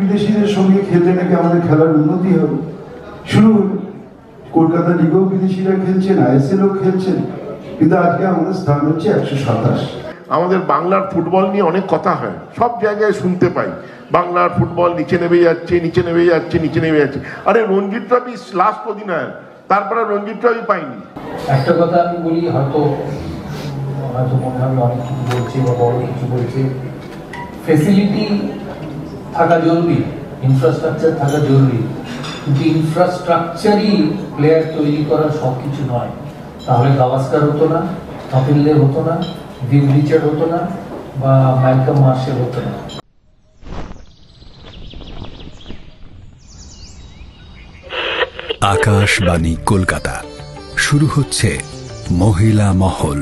বিদেশিদের সঙ্গে খেললে নাকি আমাদের খেলার উন্নতি হবে। শুরু কলকাতা লিগেও বিদেশিরা খেলছেন, আইএসএলও খেলছেন, কিন্তু আজকে আমাদের স্থান হচ্ছে 127। আমাদের বাংলার ফুটবল নিয়ে অনেক কথা হয়, সব জায়গায় শুনতে পাই বাংলার ফুটবল নিচে নেমে যাচ্ছে, নিচে নেমে যাচ্ছে, নিচে নেমে যাচ্ছে। আরে রঞ্জি ট্রফি লাস্ট অধিনায়ক, তারপরে রঞ্জি ট্রফি পাইনি। একটা কথা আমি বলি, হয়তো মনে হয় অনেক কিছু বলছে বা বড় কিছু বলছে, ফেসিলিটি থাকা জরুরি, ইনফ্রাস্ট্রাকচার থাকা জরুরি, কিন্তু ইনফ্রাস্ট্রাকচারই প্লেয়ার তৈরি করার সব কিছু নয়। তাহলে গাভাস্কার হতো না, কপিল দেব হতো না, ভিভ রিচার্ড হতো না, বা মাইকেল মার্শেল হতো না। আকাশবাণী কলকাতা, শুরু হচ্ছে মহিলা মহল।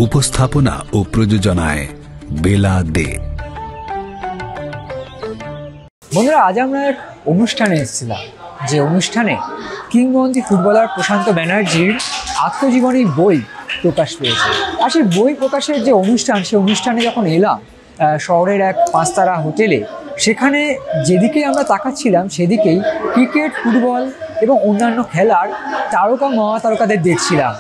উপস্থাপনা ও প্রযোজনায় বেলা দে। বন্ধুরা, আজ আমরা এক অনুষ্ঠানে এসেছিলাম, যে অনুষ্ঠানে কিংবদন্তি ফুটবলার প্রশান্ত ব্যানার্জির আত্মজীবনী বই প্রকাশ পেয়েছে। আর সেই বই প্রকাশের যে অনুষ্ঠান, সেই অনুষ্ঠানে যখন এলাম শহরের এক 5 তারা হোটেলে, সেখানে যেদিকে আমরা তাকাচ্ছিলাম সেদিকেই ক্রিকেট, ফুটবল এবং অন্যান্য খেলার তারকা মহাতারকাদের দেখছিলাম।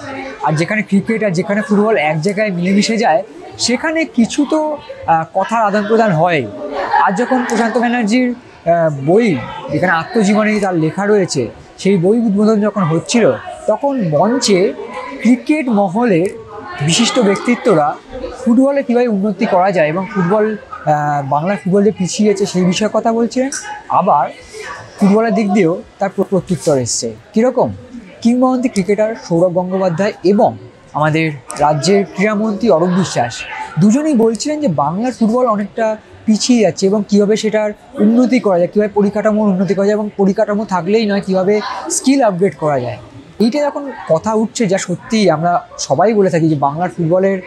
আর যেখানে ক্রিকেট আর যেখানে ফুটবল এক জায়গায় মিলেমিশে যায়, সেখানে কিছু তো কথার আদান প্রদান হয়। আর যখন প্রশান্ত ব্যানার্জির বই, যেখানে আত্মজীবনী তার লেখা রয়েছে, সেই বই উদ্বোধন যখন হচ্ছিল, তখন মঞ্চে ক্রিকেট মহলের বিশিষ্ট ব্যক্তিত্বরা ফুটবলে কীভাবে উন্নতি করা যায় এবং বাংলার ফুটবল যে পিছিয়ে আছে সেই বিষয়ে কথা বলছিলেন। আবার ফুটবলের দিক দিয়েও তার প্রত্যুত্তর এসছে। কীরকম? কিংবদন্তি ক্রিকেটার সৌরভ গঙ্গোপাধ্যায় এবং আমাদের রাজ্যের ক্রীড়ামন্ত্রী অরূপ বিশ্বাস দুজনেই বলছিলেন যে বাংলার ফুটবল অনেকটা পিছিয়ে যাচ্ছে এবং কীভাবে সেটার উন্নতি করা যায়, কীভাবে পরিকাঠামোর উন্নতি করা যায়, এবং পরিকাঠামো থাকলেই নয়, কীভাবে স্কিল আপগ্রেড করা যায়। এইটা যখন কথা উঠছে, যা সত্যিই আমরা সবাই বলে থাকি যে বাংলার ফুটবলের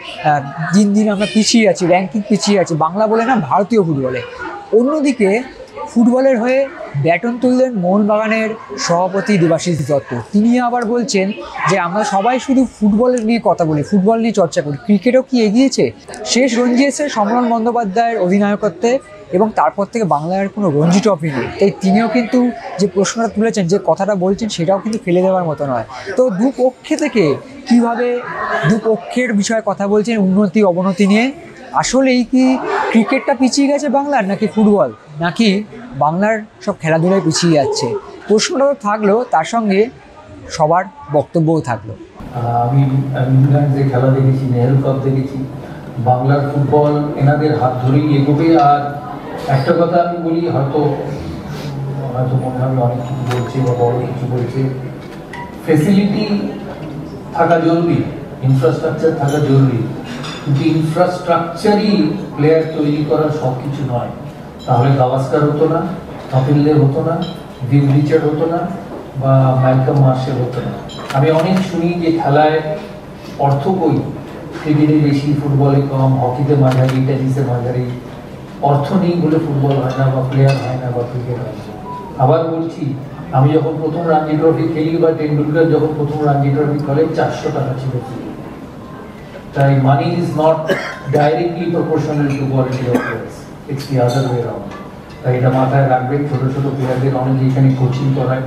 দিন দিন আমরা পিছিয়ে আছি, র্যাঙ্কিং পিছিয়ে আছে, বাংলা বলে না, ভারতীয় ফুটবলে। অন্যদিকে ফুটবলের হয়ে ব্যাটন তুললেন মোহনবাগানের সভাপতি দেবাশিস দত্ত। তিনি আবার বলছেন যে আমরা সবাই শুধু ফুটবল নিয়ে কথা বলি, ফুটবল নিয়ে চর্চা করি, ক্রিকেটও কি এগিয়েছে? শেষ রঞ্জি এসে সমরণ বন্দ্যোপাধ্যায়ের অধিনায়কত্বে, এবং তারপর থেকে বাংলার কোনো রঞ্জি ট্রফি নেই। তাই তিনিও কিন্তু যে প্রশ্নটা তুলেছেন, যে কথাটা বলছেন, সেটাও কিন্তু ফেলে দেওয়ার মতো নয়। তো দুপক্ষে থেকে কীভাবে দুপক্ষের বিষয়ে কথা বলছেন, উন্নতি অবনতি নিয়ে। আসলেই কি ক্রিকেটটা পিছিয়ে গেছে বাংলার, নাকি ফুটবল, নাকি বাংলার সব খেলাধুলায় পিছিয়ে যাচ্ছে? প্রশ্নটাও থাকলো, তার সঙ্গে সবার বক্তব্যও থাকলো। আমি ইংল্যান্ডে খেলা দেখেছি, নেহেরু কাপ দেখেছি, বাংলার ফুটবল এনাদের হাত ধরেই এগোবে। আর একটা কথা আমি বলি, হয়তো মনে হয় অনেক কিছু বলছে বা বড় কিছু বলছে, ফেসিলিটি থাকা জরুরি, ইনফ্রাস্ট্রাকচার থাকা জরুরি, কিন্তু ইনফ্রাস্ট্রাকচারই প্লেয়ার তৈরি করার সব কিছু নয়। তাহলে গাভাস্কার হতো না, কপিল দেব হতো না, ভিভ রিচার্ড হতো না, বা মাইকেল মার্শেল হতো না। আমি অনেক শুনি যে খেলায় অর্থ কই, ক্রিকেটে বেশি, ফুটবলে কম, হকিতে মাঝারি, টেনিসে মাঝারি। অর্থ নেই বলে ফুটবল হয় না, বা প্লেয়ার হয় না, বা ক্রিকেট হয় না। আবার বলছি, আমি যখন প্রথম রঞ্জি ট্রফি খেলি, বা টেন্ডুলকার যখন প্রথম রঞ্জি ট্রফি খেলে, 400 টাকা ছিল। তাই money is not directly proportional to quality of players, it's the other way round. তাই এটা মাথায় রাখবেন। ছোট ছোট প্লেয়ারদের অনেক এখানে কোচিং করায়।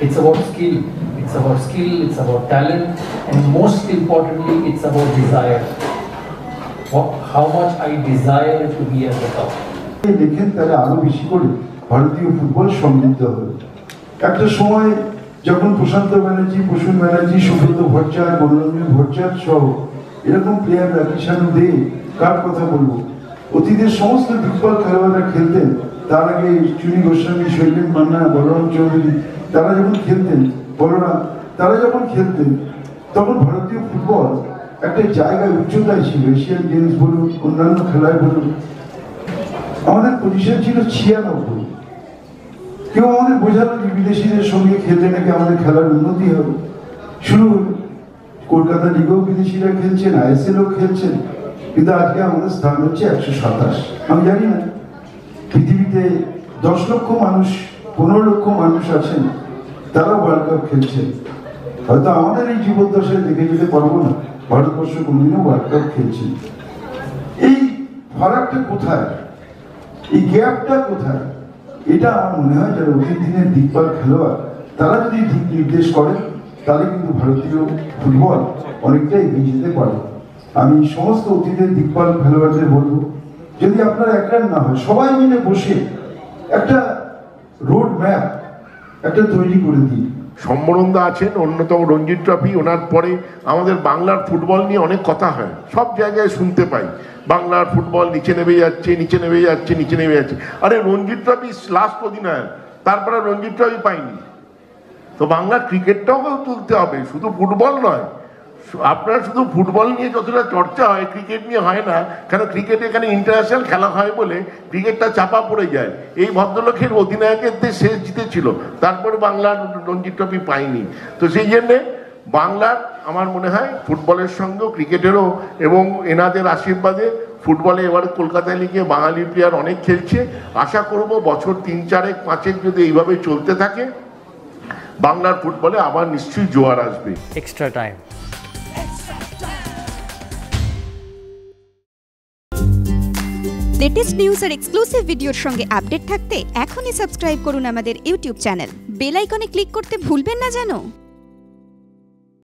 It's about skill, it's about talent, and most importantly, it's about desire. How much I desire to be at the top. দেখেন তারা আরো বেশি করে ভারতীয় ফুটবল সমৃদ্ধ হবে। একটা সময় যখন প্রশান্ত ব্যানার্জি, প্রসূন ব্যানার্জি, সুব্রত ভট্টাচার্য, মনোরঞ্জন ভট্টাচার্য সহ এরকম প্লেয়াররা, কিষাণু দে, কার কথা বলবো, অতীতের সমস্ত দিগ্গজ খেলোয়াড়রা খেলতেন। তার আগে চুনি গোস্বামী, শৈলেন মান্না, বলরাম চৌধুরী, তারা যখন খেলতেন, তারা যখন খেলতেন, তখন ভারতীয় ফুটবল একটা জায়গায় উচ্চতায় ছিল। এশিয়ান গেমস বলুন, অন্যান্য খেলায় বলুন, আমাদের পজিশন ছিল 96। কেউ আমাদের বোঝালো যে বিদেশিদের সঙ্গে খেললে নাকি আমাদের খেলার উন্নতি হবে। শুরু কলকাতা লিগেও বিদেশিরা খেলছেন, আইএসএলও খেলছেন, কিন্তু আজকে আমাদের স্থান হচ্ছে 127। আমি জানি না পৃথিবীতে 10 লক্ষ মানুষ, 15 লক্ষ মানুষ আছেন, তারা ওয়ার্ল্ড কাপ খেলছেন। হয়তো আমাদের এই জীবদ্দশায় দেখে যেতে পারবো না ভারতবর্ষ কোনদিনও ওয়ার্ল্ড কাপ খেলছে। এই ফারাকটা কোথায়? এই গ্যাপটা কোথায়? এটা আমার মনে হয় যারা অতীত দিনের দিকপাল খেলোয়াড় তারা যদি দিক নির্দেশ করেন তাহলে কিন্তু ভারতীয় ফুটবল অনেকটা এগিয়ে যেতে পারে। আমি সমস্ত অতীতের দিকপাল খেলোয়াড়দের বলবো, যদি আপনার একরান না হয় সবাই মিলে বসে একটা রোড ম্যাপ একটা তৈরি করে দিই। সম্বরণদা আছেন অন্যতম রঞ্জি ট্রফি, ওনার পরে আমাদের বাংলার ফুটবল নিয়ে অনেক কথা হয়, সব জায়গায় শুনতে পাই বাংলার ফুটবল নিচে নেমে যাচ্ছে, নিচে নেমে যাচ্ছে, নিচে নেমে যাচ্ছে। আরে রঞ্জি ট্রফি লাস্ট অধিনায়ক, তারপরে রঞ্জি ট্রফি পাইনি। তো বাংলার ক্রিকেটটাও তুলতে হবে, শুধু ফুটবল নয়। আপনার শুধু ফুটবল নিয়ে যতটা চর্চা হয় ক্রিকেট নিয়ে হয় না, কারণ ক্রিকেট এখানে ইন্টারন্যাশনাল খেলা হয় বলে ক্রিকেটটা চাপা পড়ে যায়। এই ভদ্রলোকের অধিনায়কের শেষ জিতেছিল, তারপরে বাংলার রঞ্জি ট্রফি পায়নি। তো সেই জন্যে বাংলার আমার মনে হয় ফুটবলের সঙ্গেও ক্রিকেটেরও, এবং এনাদের আশীর্বাদে ফুটবলে এবার কলকাতা লিগে বাঙালি প্লেয়ার অনেক খেলছে। আশা করব বছর 3-4-5 যদি এইভাবে চলতে থাকে বাংলার ফুটবলে আবার নিশ্চয়ই জোয়ার আসবে। Extra time. লেটেস্ট নিউজ আর এক্সক্লুসিভ ভিডিওর সঙ্গে আপডেট থাকতে এখনই সাবস্ক্রাইব করুন আমাদের ইউটিউব চ্যানেল। বেল আইকনে ক্লিক করতে ভুলবেন না যেন।